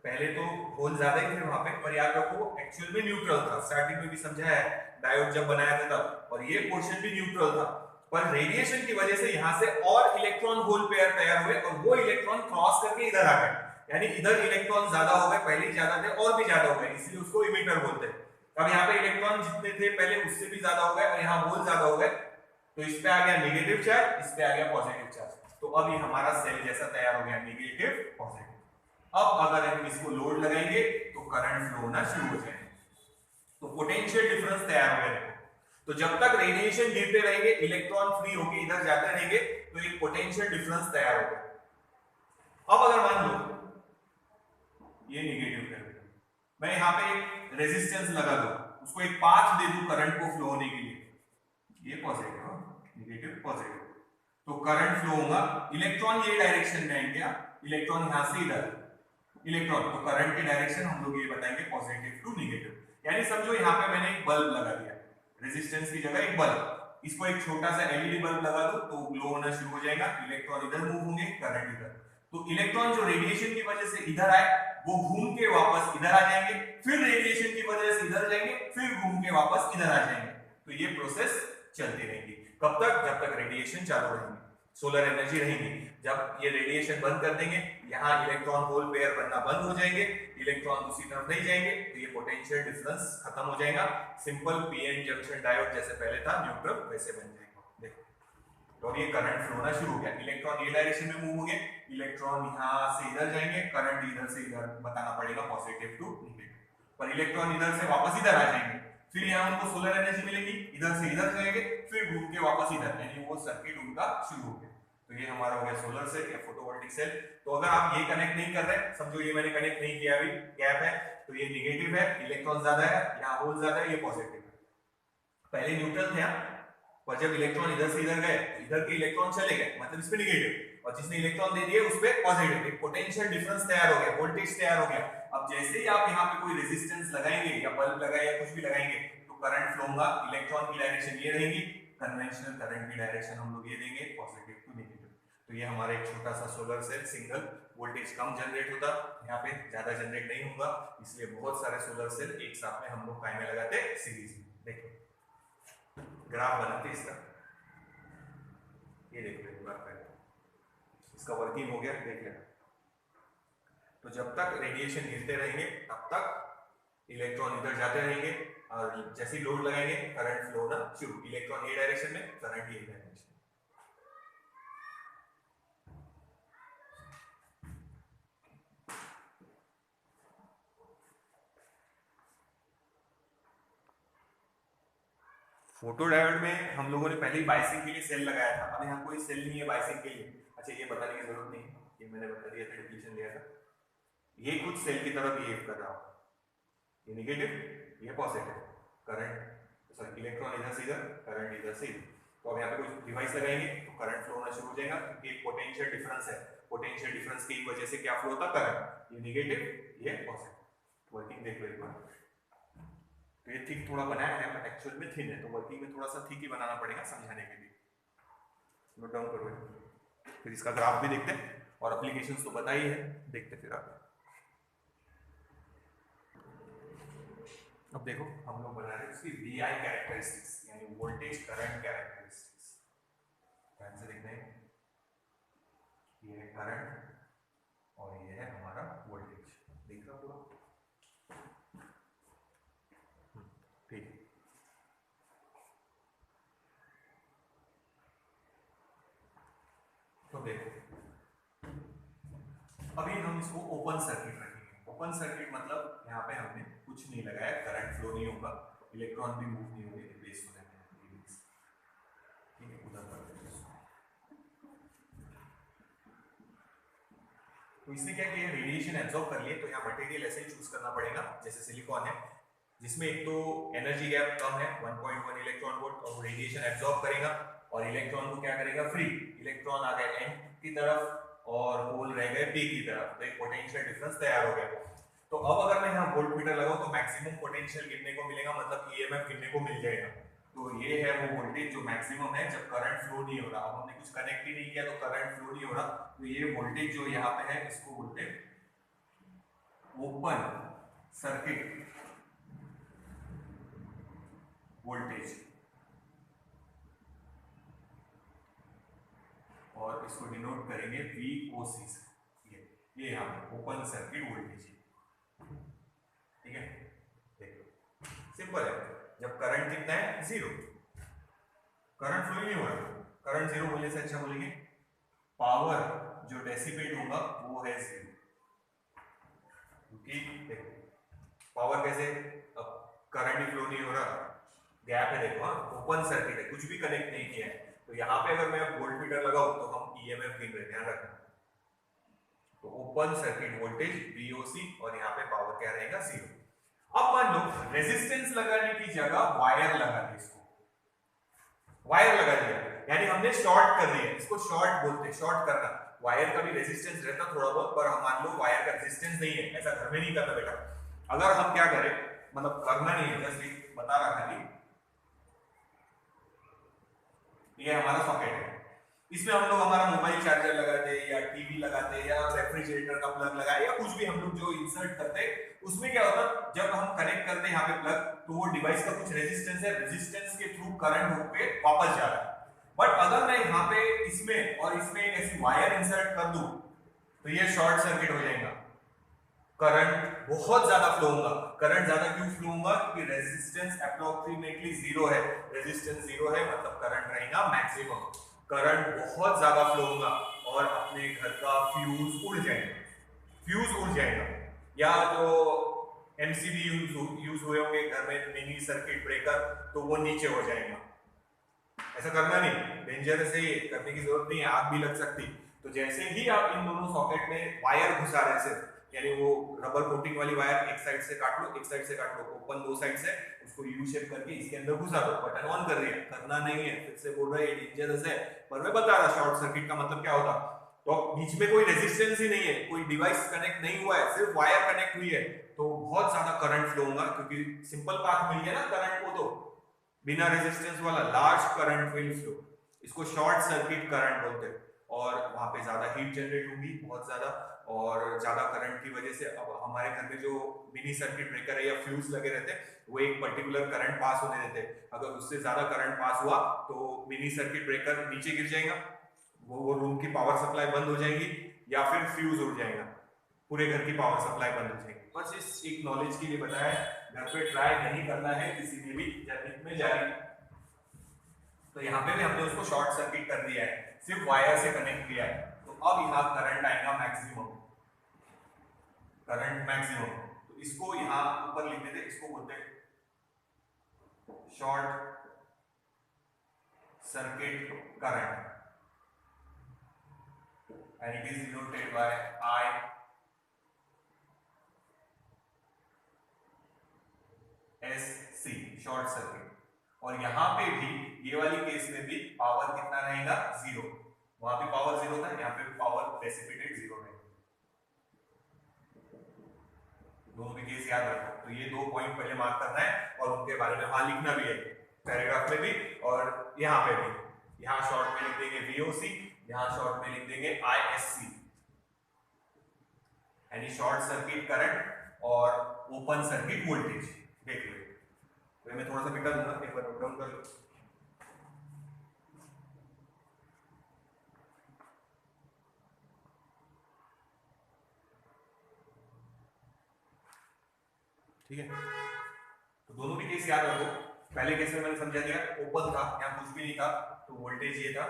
पहले तो होल ज्यादा ही थे वहां पे, पर याद रखो एक्चुअल में न्यूट्रल था, स्टार्टिंग में भी समझाया है डायोड जब बनाया था तब, और ये पोर्शन भी न्यूट्रल था, पर रेडिएशन की वजह से यहाँ से और इलेक्ट्रॉन होल पेयर तैयार हुए और वो इलेक्ट्रॉन क्रॉस करके इधर आ गए, यानी इधर इलेक्ट्रॉन ज्यादा हो गए, पहले ही ज्यादा थे और भी ज्यादा हो गए, इसलिए उसको इमिटर बोलते हैं। अब यहाँ पे इलेक्ट्रॉन जितने थे पहले उससे भी ज्यादा हो गए और यहाँ होल ज्यादा हो गए, तो इस पे आ गया नेगेटिव चार्ज, इस पे आ गया पॉजिटिव चार्ज, तो अब ये हमारा सेल जैसा तैयार हो गया, नेगेटिव पॉजिटिव। अब अगर हम इसको लोड लगाएंगे तो करंट फ्लो होना शुरू हो जाएगा, तो पोटेंशियल डिफरेंस तैयार हो गया। तो जब तक रेडिएशन गिरते रहेंगे, इलेक्ट्रॉन फ्री होके इधर जाते रहेंगे, तो एक पोटेंशियल डिफरेंस तैयार होगा। अब अगर मान लो ये नेगेटिव कर दिया, मैं यहाँ पे एक रेजिस्टेंस लगा दूं, उसको एक पाथ दे दूं करंट को फ्लो होने के लिए, ये पॉजिटिव, नेगेटिव पॉजिटिव, तो करंट फ्लो होगा, इलेक्ट्रॉन ये डायरेक्शन में आएंगे, इलेक्ट्रॉन यहां से इधर इलेक्ट्रॉन, तो करंट की डायरेक्शन हम लोग ये बताएंगे पॉजिटिव टू नेगेटिव। यानी समझो यहाँ पे मैंने एक बल्ब लगा दिया, रेजिस्टेंस की जगह एक बल्ब, इसको एक छोटा सा एलईडी बल्ब लगा दो तो ग्लो होना शुरू हो जाएगा, इलेक्ट्रॉन इधर मूव होंगे, करंट इधर, तो इलेक्ट्रॉन जो रेडिएशन की वजह से इधर आए वो घूम के वापस इधर आ जाएंगे, फिर रेडिएशन की वजह से इधर जाएंगे, फिर घूम के वापस इधर आ जाएंगे, तो ये प्रोसेस चलती रहेगी। कब तक, जब तक रेडिएशन चालू रहेंगे, सोलर एनर्जी रहेगी। जब ये रेडिएशन बंद कर देंगे, यहाँ इलेक्ट्रॉन होल पेयर बनना बंद हो जाएंगे, इलेक्ट्रॉन दूसरी तरफ नहीं जाएंगे, तो ये पोटेंशियल डिफरेंस खत्म हो जाएगा, सिंपल पीएन जंक्शन डायोड जैसे पहले था न्यूट्रल वैसे बन जाएगा। देखो, और ये करंट फ्लो होना शुरू हो गया, इलेक्ट्रॉन ये डायरेक्शन में मूव होंगे, इलेक्ट्रॉन यहाँ से इधर जाएंगे, करंट इधर से इधर बताना पड़ेगा पॉजिटिव टू नेगेटिव, पर इलेक्ट्रॉन इधर से वापस इधर आ जाएंगे, फिर यहाँ उनको सोलर एनर्जी मिलेगी, इधर से इधर जाएंगे, फिर घूम के वापस इधर, यानी वो सर्किट उनका शुरू हो गया। तो ये हमारा हो गया सोलर सेल या फोटोवोल्टिक सेल। तो अगर आप ये कनेक्ट नहीं कर रहे, समझो ये मैंने कनेक्ट नहीं किया, अभी गैप है, तो ये नेगेटिव है, इलेक्ट्रॉन ज्यादा है, यहाँ होल ज्यादा है, ये पॉजिटिव है, पहले न्यूट्रल थे, पर जब इलेक्ट्रॉन इधर से इधर गए, इधर के इलेक्ट्रॉन चले गए, मतलब इस पे नेगेटिव, और जिसने इलेक्ट्रॉन दे दिए उस पे पॉजिटिव, एक पोटेंशियल डिफरेंस तैयार हो गया, वोल्टेज तैयार हो गया। अब जैसे ही आप यहाँ पे कोई रेजिस्टेंस लगाएंगे या बल्ब लगाए या कुछ भी लगाएंगे, तो करंट फ्लो होगा, इलेक्ट्रॉन की डायरेक्शन ये रहेगी, कन्वेंशनल करंट की डायरेक्शन हम लोग ये देंगे, पॉजिटिव टू नेगेटिव। तो ये हमारा एक छोटा सा सोलर सेल, सिंगल, वोल्टेज कम जनरेट होता, यहाँ पे ज्यादा जनरेट नहीं होगा, इसलिए बहुत सारे सोलर सेल एक साथ में हम लोग काय में लगाते सीरीज में। देखो ग्राफ बनाते इसका, ये देखो एक बार पहले इसका वर्किंग हो गया, देख लेना। तो जब तक रेडिएशन गिरते रहेंगे तब तक इलेक्ट्रॉन इधर जाते रहेंगे, और जैसे ही लोड लगाएंगे करंट फ्लो होना शुरू, इलेक्ट्रॉन ये डायरेक्शन में, करंट ये डायरेक्शन। फोटो डायोड में हम लोगों ने पहले ही बाइसिंग के लिए सेल लगाया था, अब यहाँ कोई सेल नहीं है बाइसिंग के लिए। अच्छा ये बताने की जरूरत नहीं, ये मैंने बता दिया था, डिफिनेशन दिया था, ये कुछ सेल की तरफ बिहेव कर रहा हो, ये नेगेटिव, ये पॉजिटिव, करंट सॉरी इलेक्ट्रॉन इधर से इधर, करंट इधर से इधर। तो अब यहाँ पे कुछ डिवाइस लगाएंगे तो करंट फ्लो होना शुरू हो जाएगा, क्योंकि एक पोटेंशियल डिफरेंस है, पोटेंशियल डिफरेंस की वजह से क्या फ्लो होता है, करंट, ये नेगेटिव ये पॉजिटिव। वर्किंग देख लो एक बार, तो ये थिक थोड़ा बनाया है बट एक्चुअल में थिन है, तो वर्किंग में थोड़ा सा थिक ही बनाना पड़ेगा समझाने के लिए, नोट डाउन करो। फिर इसका ग्राफ भी देखते हैं और एप्लीकेशंस तो बताई है, देखते फिर आप। अब देखो हम लोग बना रहे हैं इसकी VI कैरेक्टरिस्टिक्स, यानी वोल्टेज करंट कैरेक्टरिस्टिक्स। ध्यान से देखना है, ये है करंट और ये है हमारा वोल्टेज, देख रहा पूरा, ठीक है। तो देखो अभी हम इसको ओपन सर्किट रखेंगे, ओपन सर्किट मतलब यहाँ पे हमने कुछ नहीं लगाया, करंट फ्लो नहीं होगा, इलेक्ट्रॉन भी मूव नहीं होंगे, बेस हो जाएंगे, ठीक है, उधर पर तो इसने क्या किया, रेडिएशन एब्जॉर्ब कर लिए, तो यहाँ मटेरियल ऐसे ही चूज करना पड़ेगा जैसे सिलिकॉन है, जिसमें एक तो एनर्जी गैप कम है 1.1 इलेक्ट्रॉन वोल्ट, और रेडिएशन एब्जॉर्ब करेगा और इलेक्ट्रॉन को क्या करेगा, फ्री इलेक्ट्रॉन आ गए n की तरफ और होल रह गए p की तरफ, तो एक पोटेंशियल डिफरेंस तैयार हो गया। तो अब अगर मैं यहाँ वोल्ट मीटर लगाऊं तो मैक्सिमम पोटेंशियल गिनने को मिलेगा, मतलब ईएमएफ गिनने को मिल जाएगा। तो ये है वो वोल्टेज जो मैक्सिमम है जब करंट फ्लो नहीं हो रहा। अब हमने कुछ कनेक्ट ही नहीं किया तो करंट फ्लो नहीं हो रहा, तो ये वोल्टेज जो यहाँ पे है इसको बोलते हैं ओपन सर्किट वोल्टेज, और इसको डिनोट करेंगे VOC से। ये यहाँ पे ओपन सर्किट वोल्टेज, ठीक है। देखो सिंपल है, जब करंट कितना है, जीरो, करंट फ्लो नहीं हो रहा, करंट जीरो बोलने से अच्छा बोलेंगे पावर जो डेसिपेट होगा वो है जीरो, क्योंकि देखो पावर कैसे, अब करंट ही फ्लो नहीं हो रहा, गैप है, देखो ओपन सर्किट है, कुछ भी कनेक्ट नहीं किया है, तो यहाँ पे अगर मैं वोल्ट मीटर लगाऊं तो हम ईएमएफ गिन रहे हैं, ध्यान रखना। तो ओपन सर्किट वोल्टेज VOC और यहाँ पे पावर क्या रहेगा, जीरो। अब मान लो रेजिस्टेंस लगाने की जगह वायर लगा दी, इसको वायर लगा दिया, यानी हमने शॉर्ट कर दिया, इसको शॉर्ट बोलते हैं, शॉर्ट करना। वायर का भी रेजिस्टेंस रहता थोड़ा बहुत, पर हम मान लो वायर का रेजिस्टेंस नहीं है, ऐसा घर में नहीं करना बेटा। अगर हम क्या करें, मतलब करना नहीं है, जस्ट बता रहा खाली, ये हमारा सॉकेट है, इसमें हम लोग हमारा मोबाइल चार्जर लगाते या टीवी लगाते या रेफ्रिजरेटर का प्लग लगाए या कुछ भी हम लोग जो इंसर्ट करते, उसमें क्या होता, जब हम कनेक्ट करते हैं यहाँ पे प्लग, तो वो डिवाइस का कुछ रेजिस्टेंस है, रेजिस्टेंस के थ्रू करंट होके वापस जा रहा है। बट अगर मैं यहाँ पे इसमें और इसमें एक ऐसी वायर इंसर्ट कर दूं तो ये शॉर्ट सर्किट हो जाएगा, करंट बहुत ज्यादा फ्लो होगा। करंट ज्यादा क्यों फ्लो होगा, क्योंकि रेजिस्टेंस अप्रोक्सीमेटली जीरो है, रेजिस्टेंस जीरो है मतलब करंट रहेगा मैक्सिमम, करंट बहुत ज्यादा फ्लो होगा और अपने घर का फ्यूज उड़ जाएगा, फ्यूज उड़ जाएगा, या जो एमसीबी यूज हुए होंगे घर में, मिनी सर्किट ब्रेकर, तो वो नीचे हो जाएगा। ऐसा करना नहीं, डेंजरस है, ये करने की जरूरत नहीं है, आग भी लग सकती। तो जैसे ही आप इन दोनों सॉकेट में वायर घुसा रहे हैं, यानी वो रबर कोटिंग वाली वायर एक साइड से काट लो, एक साइड से काट लो, ओपन दो साइड से, उसको यू शेप करके इसके अंदर घुसा दो, बटन ऑन कर रही है, करना नहीं है, फिर से बोल रहा है डेंजरस है, पर मैं बता रहा शॉर्ट सर्किट का मतलब क्या होता। तो बीच में कोई रेजिस्टेंस ही नहीं है, कोई डिवाइस कनेक्ट नहीं हुआ है, सिर्फ वायर कनेक्ट हुई है, तो बहुत ज्यादा करंट फ्लो होगा, क्योंकि सिंपल पाथ मिल गया ना करंट को, तो बिना रेजिस्टेंस वाला लार्ज करंट विल फ्लो, इसको शॉर्ट सर्किट करंट बोलते हैं। और वहां पे ज्यादा हीट जनरेट होगी, बहुत ज्यादा, और ज्यादा करंट की वजह से अब हमारे घर में जो मिनी सर्किट ब्रेकर है या फ्यूज लगे रहते हैं, वो एक पर्टिकुलर करंट पास होने देते हैं, अगर उससे ज्यादा करंट पास हुआ तो मिनी सर्किट ब्रेकर नीचे गिर जाएगा, वो रूम की पावर सप्लाई बंद हो जाएगी, या फिर फ्यूज उड़ जाएगा, पूरे घर की पावर सप्लाई बंद हो जाएगी। बस इस एक नॉलेज के लिए बताया, घर पे ट्राई नहीं करना है किसी ने भी, जब में जारी। तो यहाँ पे भी हमने उसको शॉर्ट सर्किट कर दिया है, सिर्फ वायर से कनेक्ट किया है, तो अब यहाँ करंट आएगा मैक्सिमम, करंट मैक्सिमम। तो इसको यहाँ ऊपर लिख देते, इसको बोलते हैं short circuit current, and it is denoted by ISC, short circuit. और यहां पे भी ये वाली केस में भी पावर कितना रहेगा, जीरो, वहां पे पावर जीरो था, यहाँ पे पावर डेसिपेटेड जीरो रहेगा। दोनों भी केस याद रखो, तो ये 2 पॉइंट पहले मार्क करना है और उनके बारे में वहां लिखना भी है, पैराग्राफ में भी और यहाँ पे भी। यहाँ शॉर्ट में लिख देंगे VOC, यहाँ शॉर्ट में लिख देंगे ISC, यानी शॉर्ट सर्किट करंट और ओपन सर्किट वोल्टेज। देख लो, तो मैं थोड़ा सा मिटा दूंगा, एक बार नोट डाउन कर लो। ठीक है, तो दोनों भी केस याद रखो। पहले केस में मैंने समझा दिया, ओपन था, यहाँ कुछ भी नहीं था, तो वोल्टेज ये था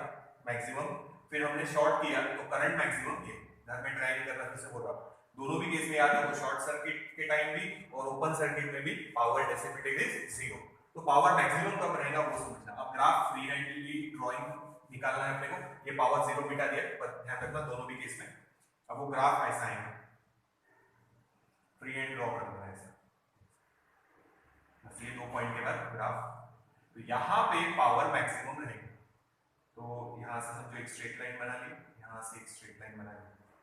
मैक्सिमम, फिर हमने शॉर्ट किया तो करंट मैक्सिमम, ये घर में ट्राई नहीं करना, फिर से बोल रहा हूं। दोनों भी केस में याद रखो, शॉर्ट सर्किट के टाइम भी और ओपन सर्किट में भी पावर डेसिपेटेड इज जीरो। तो पावर मैक्सिमम कब रहेगा वो समझना। अब ग्राफ फ्री हैंडली ड्राइंग निकालना है अपने को, ये पावर जीरो मिटा दिया, पर ध्यान रखना दोनों भी केस में अब वो ग्राफ ऐसा है, फ्री हैंड ड्रॉ करना है ऐसा, बस ये 2 पॉइंट के बाद ग्राफ। तो यहाँ पे पावर मैक्सिमम रहेगा, तो यहाँ से समझो एक स्ट्रेट लाइन बना ली, यहाँ से एक स्ट्रेट लाइन बना ली,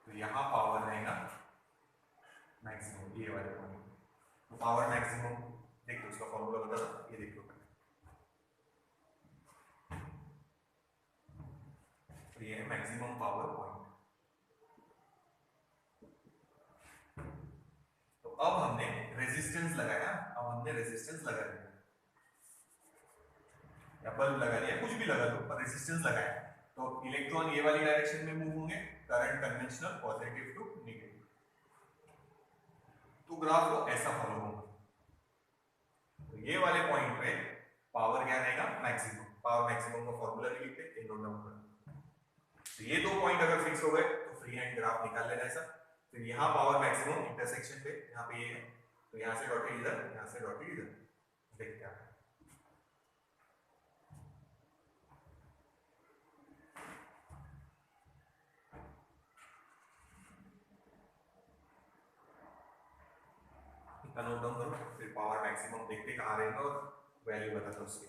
तो यहाँ पावर रहेगा मैक्सिमम, ये वाले पॉइंट। तो पावर मैक्सिमम देख लो, उसका फॉर्मूला बता दो, ये देख लो। तो ये है मैक्सिमम पावर पॉइंट। तो अब हमने रेजिस्टेंस लगाया, अब हमने रेजिस्टेंस लगा दिया या बल्ब लगा दिया, कुछ भी लगा दो, पर रेजिस्टेंस लगाया, तो इलेक्ट्रॉन ये वाली डायरेक्शन में मूव होंगे, current conventional positive to negative, तो ग्राफ को ऐसा फॉलो होगा। तो ये वाले पॉइंट पे पावर क्या रहेगा, मैक्सिमम। पावर मैक्सिमम का फॉर्मूला भी लिखते हैं, नोट डाउन कर। तो ये 2 पॉइंट अगर फिक्स हो गए तो फ्री हैंड ग्राफ निकाल लेना ऐसा। फिर यहाँ पावर मैक्सिमम इंटरसेक्शन पे, यहाँ पे ये है, तो यहाँ से डॉटेड इधर, यहाँ से डॉटेड इधर, देखते हैं। नोट डाउन करो, फिर पावर मैक्सिमम देखते कहाँ रहेगा और वैल्यू बता दो उसकी।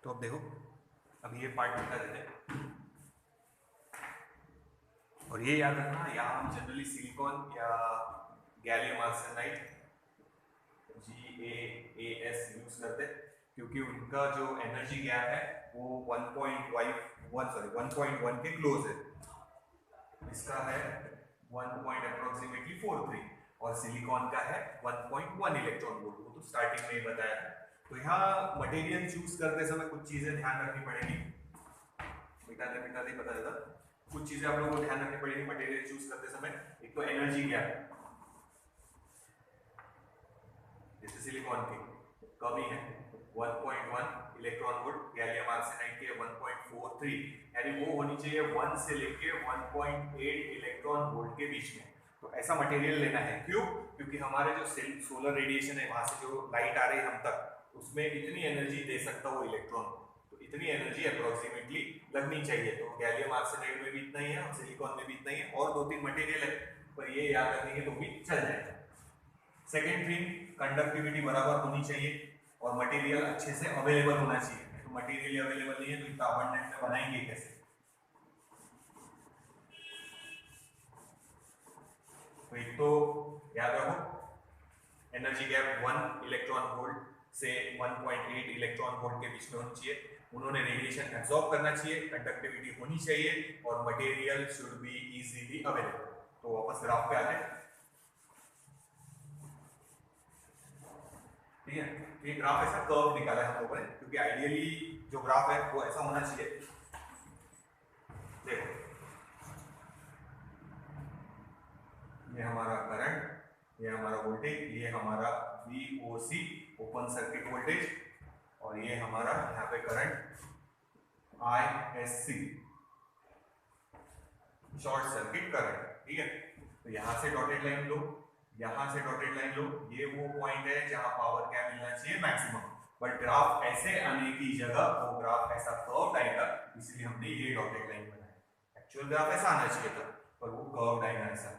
तो अब देखो, अब ये पार्ट बता देते हैं, और ये याद रखना, यहाँ हम जनरली सिलिकॉन या गैलियम आर्सेनाइड GaAs यूज करते हैं, क्योंकि उनका जो एनर्जी गैप है वो 1.1 के क्लोज है। इसका है 1.43 और सिलिकॉन का है 1.1 इलेक्ट्रॉन वोल्ट, वो तो स्टार्टिंग में ही बताया है। तो यहाँ मटेरियल चूज करते समय कुछ चीजें ध्यान रखनी पड़ेगी, मिटाते ही पता चलता, कुछ चीजें आप लोगों को ध्यान रखनी पड़ेगी मटेरियल चूज करते समय। एक तो एनर्जी गैप, जैसे सिलिकॉन की कमी है 1.1 इलेक्ट्रॉन वोल्ट, गैलियम आर्सेनाइड के 1.43, यानी वो होनी चाहिए 1 से लेके 1.8 इलेक्ट्रॉन वोल्ट के बीच में। तो ऐसा मटेरियल लेना है, क्यों? क्योंकि हमारे जो सोलर रेडिएशन है, वहां से जो लाइट आ रही है हम तक, उसमें इतनी एनर्जी दे सकता वो इलेक्ट्रॉन, तो इतनी एनर्जी अप्रोक्सीमेटली लगनी चाहिए। तो गैलियम आर्सेनाइड में भी इतना ही है और सिलिकॉन में भी इतना ही है, और 2-3 मटेरियल है, पर ये याद रखेंगे तो भी चल जाएगा। सेकेंड थिंग, कंडक्टिविटी बराबर होनी चाहिए और मटेरियल अच्छे से अवेलेबल होना चाहिए। तो मटेरियल अवेलेबल नहीं है तो इतना अबंडेंट में बनाएंगे कैसे? तो एक तो याद रखो, एनर्जी गैप 1 इलेक्ट्रॉन वोल्ट से 1.8 इलेक्ट्रॉन वोल्ट के बीच में होनी चाहिए। उन्होंने रेडिएशन एब्जॉर्ब करना चाहिए, कंडक्टिविटी होनी चाहिए और material should be easily available. तो वापस ग्राफ पे आते हैं, ठीक है? ये ग्राफ ऐसा कर्व निकाला है हम लोगों ने, क्योंकि आइडियली जो ग्राफ है वो ऐसा होना चाहिए। देखो, ये हमारा करंट, ये हमारा वोल्टेज, ये हमारा VOC ओपन सर्किट वोल्टेज, और ये हमारा यहाँ पे current ISC short circuit current, ठीक है? तो यहाँ से डॉटेड लाइन लो, यहाँ से डॉटेड लाइन लो, ये वो पॉइंट है जहां पावर क्या मिलना चाहिए, मैक्सिमम। बट ग्राफ ऐसे आने की जगह वो ग्राफ ऐसा कर्व्ड आएगा, इसलिए हमने ये डॉटेड लाइन बनाया। एक्चुअल ग्राफ ऐसा आना चाहिए था, पर वो कर्व्ड आएगा ऐसा,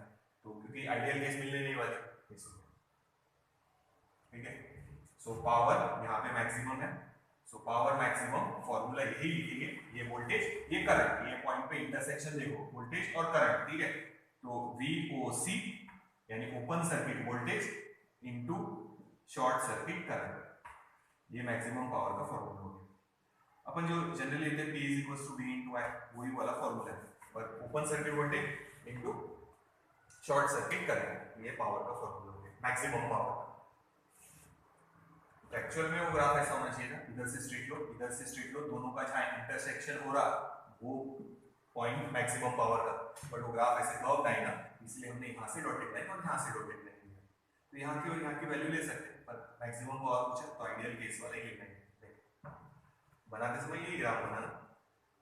तो क्योंकि आइडियल केस मिलने नहीं वाले, इसलिए, ठीक है? सो पावर यहाँ पे मैक्सिमम है, सो पावर मैक्सिमम फॉर्मूला यही लिखेंगे, ये वोल्टेज, ये करंट, ये पॉइंट पे इंटरसेक्शन देखो, वोल्टेज और करंट, ठीक है? तो VOC यानी open circuit voltage into short circuit current, ये मैक्सिमम पावर का फॉर्मूला हो गया। अपन जो जनरली लेते हैं P = V × I, वही वाला फॉर्मूला है, पर open circuit voltage into short circuit current, ये पावर का फॉर्मूला हो गया, मैक्सिमम पावर। एक्चुअल में वो ग्राफ ऐसा होना चाहिए था, इधर से स्ट्रेट लो, इधर से स्ट्रेट लो, दोनों का जहां इंटरसेक्शन हो रहा वो पॉइंट मैक्सिमम पावर का, बट वो ग्राफ ऐसे कर्व्ड आएगा, इसलिए हमने यहाँ से डॉटेड लाइन और यहाँ से डॉटेड लाइन लिया। तो यहाँ की और यहाँ की वैल्यू ले सकते हैं, पर मैक्सिमम पावर पूछा तो आइडियल केस वाला ही लेना है। बनाते समय यही ग्राफ बनाना,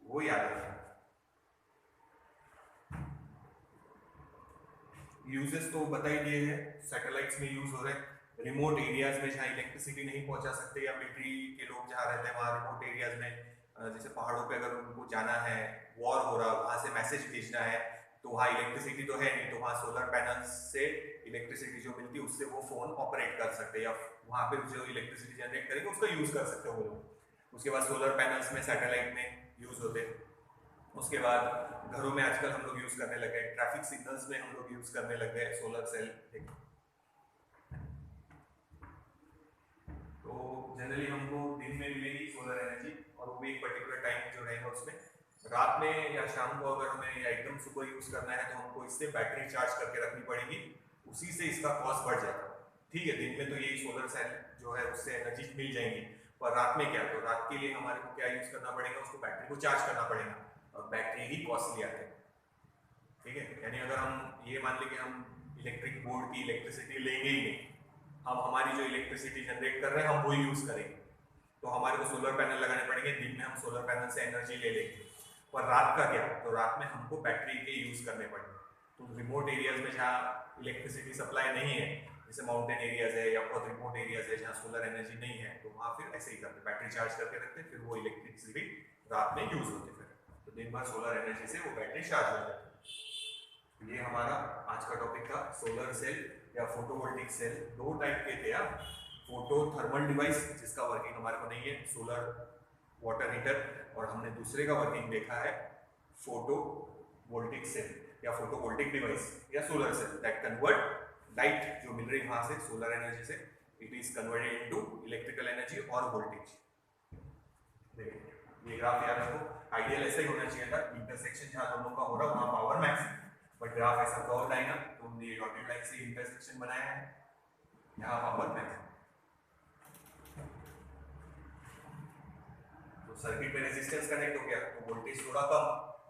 वो याद रखना। यूजेस तो बता ही दिए हैं, सैटेलाइट्स में यूज हो रहे हैं, रिमोट एरियाज में जहाँ इलेक्ट्रिसिटी नहीं पहुंचा सकते, या मिलिट्री के लोग जहाँ रहते हैं वहाँ रिमोट एरियाज में, जैसे पहाड़ों पे अगर उनको जाना है, वॉर हो रहा, वहाँ से मैसेज भेजना है, तो वहाँ इलेक्ट्रिसिटी तो है नहीं, तो वहाँ सोलर पैनल से इलेक्ट्रिसिटी जो मिलती है उससे वो फोन ऑपरेट कर सकते हैं, या वहाँ पे जो इलेक्ट्रिसिटी जनरेट करेंगे उसका यूज कर सकते हो वो लोग। उसके बाद सोलर पैनल्स में सैटेलाइट में यूज होते हैं। उसके बाद घरों में आजकल हम लोग यूज करने लगे, ट्रैफिक सिग्नल्स में हम लोग यूज करने लग गए सोलर सेल। तो जनरली हमको दिन में मिलेगी सोलर एनर्जी, और वो भी एक पर्टिकुलर टाइम जो रहेगा उसमें। रात में या शाम को अगर हमें या एकदम सुबह यूज करना है तो हमको इससे बैटरी चार्ज करके रखनी पड़ेगी, उसी से इसका कॉस्ट बढ़ जाएगा। ठीक है, दिन में तो यही सोलर सेल जो है उससे एनर्जी मिल जाएंगी, पर रात में क्या, तो रात के लिए हमारे को क्या यूज करना पड़ेगा, उसको बैटरी को चार्ज करना पड़ेगा, और बैटरी ही कॉस्टली आते हैं। ठीक है, यानी अगर हम ये मान लें कि हम इलेक्ट्रिक बोर्ड की इलेक्ट्रिसिटी लेंगे ही नहीं, हम हमारी जो इलेक्ट्रिसिटी जनरेट कर रहे हैं हम वही यूज करेंगे, तो हमारे को सोलर पैनल लगाने पड़ेंगे। दिन में हम सोलर पैनल से एनर्जी ले लेंगे, पर रात का क्या, तो रात में हमको बैटरी के यूज करने पड़ेंगे। तो रिमोट एरियाज में जहाँ इलेक्ट्रिसिटी सप्लाई नहीं है, जैसे माउंटेन एरियाज है या बहुत रिमोट एरियाज है जहाँ सोलर एनर्जी नहीं है, तो वहाँ फिर ऐसे ही करते, बैटरी चार्ज करके रखते, फिर वो इलेक्ट्रिसिटी रात में यूज होती है, फिर तो दिन भर सोलर एनर्जी से वो बैटरी चार्ज हो जाती है। ये हमारा आज का टॉपिक था, सोलर सेल या फोटोवोल्टिक सेल। दो टाइप के थे यार, फोटो थर्मल डिवाइस जिसका वर्किंग हमारे को नहीं है, सोलर वाटर हीटर, और हमने दूसरे का वर्किंग देखा है फोटो वोल्टिक सेल या फोटोवोल्टिक डिवाइस या solar cell that convert light जो मिल रही है वहां से सोलर एनर्जी से, it is converted into electrical energy और वोल्टेज। ये ग्राफ याद रखो, आइडियल ऐसा ही होना चाहिए था, इंटरसेक्शन जहां दोनों का हो रहा वहां पावर मैक्स, बट ग्राफ ऐसा कर्व लाइन है, तो हमने ये डॉटेड लाइन से इंटरसेक्शन बनाया है, यहाँ पावर मैक्स। तो सर्किट में रेजिस्टेंस कनेक्ट हो गया तो वोल्टेज थोड़ा कम,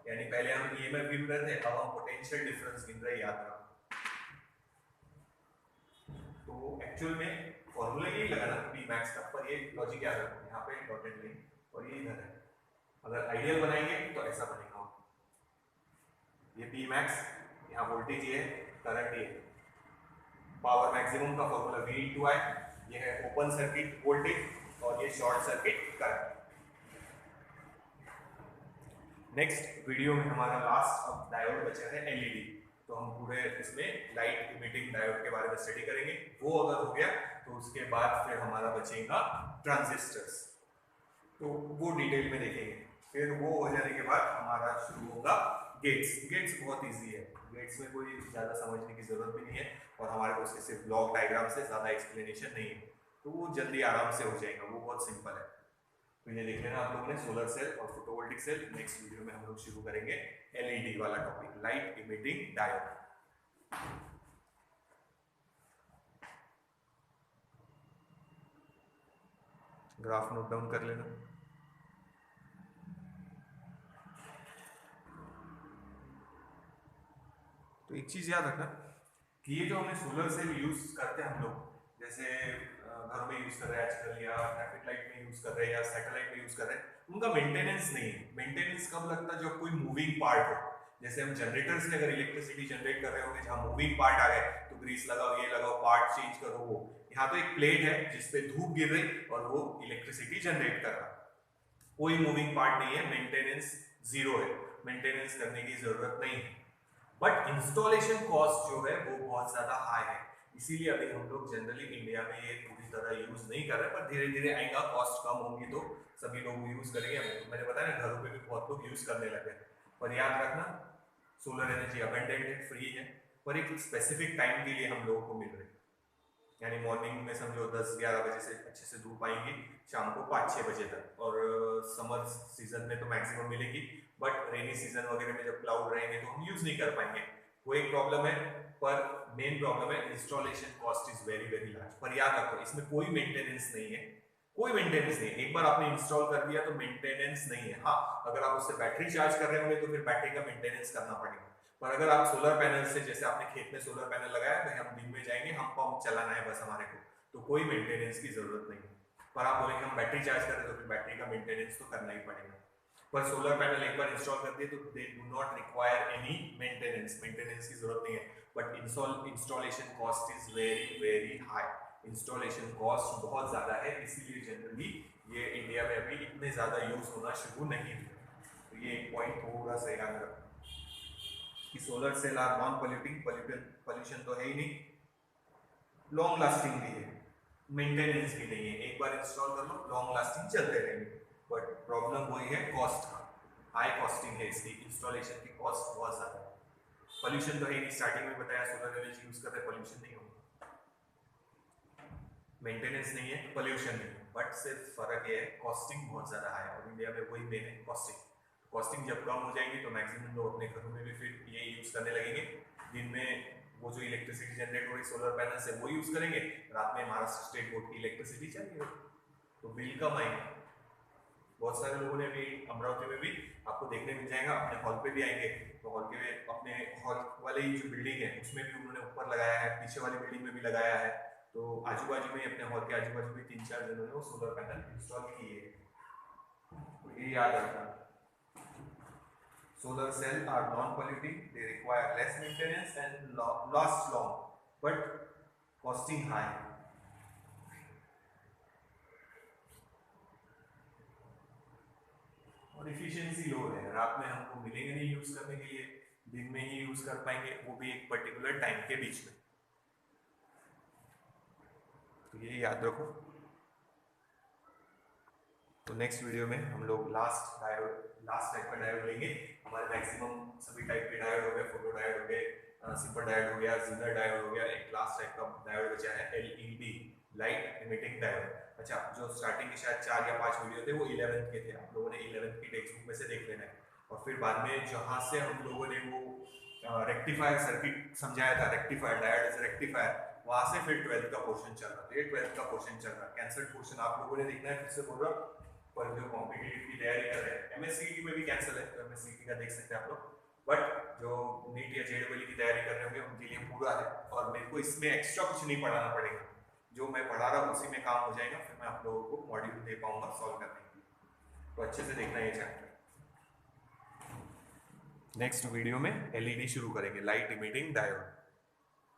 यानी पहले हम ईएमएफ गिन रहे थे, अब हम पोटेंशियल डिफरेंस गिन रहे, याद रखो। तो एक्चुअल में फॉर्मूला यही लगाना पी मैक्स का, पर ये लॉजिक याद रखो, यहाँ पे डॉटेड लाइन और ये इधर है, अगर आइडियल बनाएंगे तो ऐसा बनेगा। ये पी मैक्स, यहाँ वोल्टेज ये है, करंट ये, पावर मैक्सिमम का फॉर्मूला V × I, ये है ओपन सर्किट वोल्टेज और ये short circuit current. Next video में हमारा लास्ट अब डायोड बचा है एलईडी, तो हम पूरे इसमें लाइट इमिटिंग डायोड के बारे में स्टडी करेंगे। वो अगर हो गया तो उसके बाद फिर हमारा बचेगा ट्रांजिस्टर्स, तो वो डिटेल में देखेंगे। फिर वो हो जाने के बाद हमारा शुरू होगा गेट्स। गेट्स बहुत इजी है, गेट्स में कोई ज़्यादा समझने की ज़रूरत भी नहीं है, और हमारे को उसके सिर्फ ब्लॉक डायग्राम से ज़्यादा एक्सप्लेनेशन नहीं है, तो वो जल्दी आराम से हो जाएगा, वो बहुत सिंपल है। तो ये देख लेना आप लोगों ने सोलर सेल और फोटोवोल्टिक सेल। नेक्स्ट वीडियो में हम लोग शुरू करेंगे एलईडी वाला topic, light emitting diode. Graph note down कर लेना। तो एक चीज याद रखना कि ये जो हमें सोलर सेल यूज करते हैं हम लोग, जैसे घर में यूज कर रहे हैं आजकल, या ट्रैफिक लाइट में यूज कर रहे हैं, या सैटेलाइट में यूज कर रहे हैं, उनका मेंटेनेंस नहीं है। मेंटेनेंस कब लगता है, जब कोई मूविंग पार्ट हो। जैसे हम जनरेटर से अगर इलेक्ट्रिसिटी जनरेट कर रहे होंगे, जहाँ मूविंग पार्ट आ गए तो ग्रीस लगाओ, ये लगाओ, पार्ट चेंज करो। वो यहाँ तो एक प्लेट है जिसपे धूप गिर रही और वो इलेक्ट्रिसिटी जनरेट कर रहा, कोई मूविंग पार्ट नहीं है, मेंटेनेंस जीरो है, मेंटेनेंस करने की जरूरत नहीं है। बट इंस्टॉलेशन कॉस्ट जो है वो बहुत ज्यादा हाई है, इसीलिए अभी हम लोग जनरली इंडिया में ये पूरी तरह यूज नहीं कर रहे, पर धीरे धीरे आएगा, कॉस्ट कम होगी तो सभी लोग यूज करेंगे। मैंने बताया ना, घरों पे भी बहुत लोग यूज करने लगे। पर याद रखना, सोलर एनर्जी अबंडेंट है, फ्री है, पर एक स्पेसिफिक टाइम के लिए हम लोगों को मिल रही है। यानी मॉर्निंग में समझो 10-11 बजे से अच्छे से धूप आएंगी, शाम को 5-6 बजे तक, और समर सीजन में तो मैक्सिमम मिलेगी, बट रेनी सीजन वगैरह में जब क्लाउड रहेंगे तो हम यूज नहीं कर पाएंगे, वो एक प्रॉब्लम है। पर मेन प्रॉब्लम है installation cost is very very large. पर याद रखो, इसमें कोई मेंटेनेंस नहीं है, कोई मेंटेनेंस नहीं है। एक बार आपने इंस्टॉल कर दिया तो मेंटेनेंस नहीं है। हाँ, अगर आप उससे बैटरी चार्ज कर रहे होंगे तो फिर बैटरी का मेंटेनेंस करना पड़ेगा। पर अगर आप सोलर पैनल से, जैसे आपने खेत में सोलर पैनल लगाया, तो हम दिन में जाएंगे, हम पंप चलाना है बस हमारे को, तो कोई मेंटेनेंस की जरूरत नहीं है। पर आप बोलेंगे हम बैटरी चार्ज करें, तो फिर बैटरी का मेंटेनेंस तो करना ही पड़ेगा। पर सोलर पैनल एक बार इंस्टॉल कर दिए तो they do not require any maintenance, maintenance की जरूरत नहीं है। But installation cost is very very high, installation cost बहुत ज़्यादा है, इसीलिए जनरली ये इंडिया में अभी इतने ज़्यादा यूज़ होना शुरू नहीं हुए। तो ये एक पॉइंट थोड़ा सा याद रखना कि solar cell are non polluting, pollution तो है ही नहीं, लॉन्ग लास्टिंग भी है, मेंटेनेंस भी नहीं है, एक बार इंस्टॉल कर लो लॉन्ग लास्टिंग चलते रहेंगे। बट प्रॉब्लम वही है कॉस्ट का, हाई कॉस्टिंग है इसकी, इंस्टॉलेशन की कॉस्ट बहुत ज़्यादा है। पॉल्यूशन तो है ही नहीं, स्टार्टिंग में बताया सोलर एनर्जी यूज़ कर रहे पॉल्यूशन नहीं होगा, मेंटेनेंस नहीं है, पॉल्यूशन नहीं है, बट सिर्फ फर्क ये है कॉस्टिंग बहुत ज़्यादा है और इंडिया में वही मेन है कॉस्टिंग। कॉस्टिंग जब कम हो जाएगी तो मैक्सिमम लोग अपने घरों में भी फिर ये यूज़ करने लगेंगे। दिन में वो जो इलेक्ट्रिसिटी जनरेट हो रही सोलर पैनल से वो यूज़ करेंगे, रात में महाराष्ट्र स्टेट बोर्ड की इलेक्ट्रिसिटी चाहिए तो बिल कम आएंगे। बहुत सारे लोगों ने भी अमरावती में भी आपको देखने मिल जाएगा, अपने हॉल पे भी आएंगे तो हॉल के अपने हॉल वाले ही जो बिल्डिंग है उसमें भी उन्होंने ऊपर लगाया है, पीछे वाली बिल्डिंग में भी लगाया है, तो आजू बाजू में अपने हॉल के आजू बाजू में 3-4 जनों ने वो सोलर पैनल इंस्टॉल किए। तो ये याद रखना, solar cell are non-polluting, they require less maintenance and last long, but costing high. और इफिशियंसी लो है, रात में हमको मिलेंगे नहीं यूज करने के लिए, दिन में ही यूज कर पाएंगे, वो भी एक पर्टिकुलर टाइम के बीच में। तो ये याद रखो। तो नेक्स्ट वीडियो में हम लोग लास्ट टाइप का डायोड लेंगे। हमारे मैक्सिमम सभी टाइप के डायोड हो गए, फोटो डायोड हो गए, सिंपल डायोड हो गया, जीनर डायोड हो गया, एक लास्ट टाइप का डायोड बचा है एलईडी, लाइट इमिटिंग डायोड। अच्छा, जो स्टार्टिंग के शायद 4 या 5 वीडियो थे वो 11th के थे, आप लोगों ने 11th की टेक्स्ट बुक में से देख लेना है। और फिर बाद में जहाँ से हम लोगों ने वो रेक्टिफायर सर्किट समझाया था, रेक्टिफायर डायोड इज रेक्टिफायर, वहां से फिर 12th का पोर्शन चल रहा था। ये 12th का पोर्शन चल रहा है, कैंसल्ड पोर्शन आप लोगों ने देखना है, फिर से बोल रहा हूं। पर जो कॉम्पिटिटिव की तैयारी कर रहे हैं, एमएससीईटी में भी कैंसिल है तो एमएससीईटी का देख सकते हैं आप लोग, बट जो नीट या जेईई की तैयारी कर रहे होंगे उनके लिए पूरा है और मेरे को इसमें एक्स्ट्रा कुछ नहीं पढ़ाना पड़ेगा, जो मैं पढ़ा रहा हूँ उसी में काम हो जाएगा, फिर मैं आप लोगों को मॉड्यूल दे पाऊंगा सॉल्व करने के लिए। तो अच्छे से देखना ये चैप्टर। नेक्स्ट वीडियो में एलईडी शुरू करेंगे, लाइट इमिटिंग डायोड।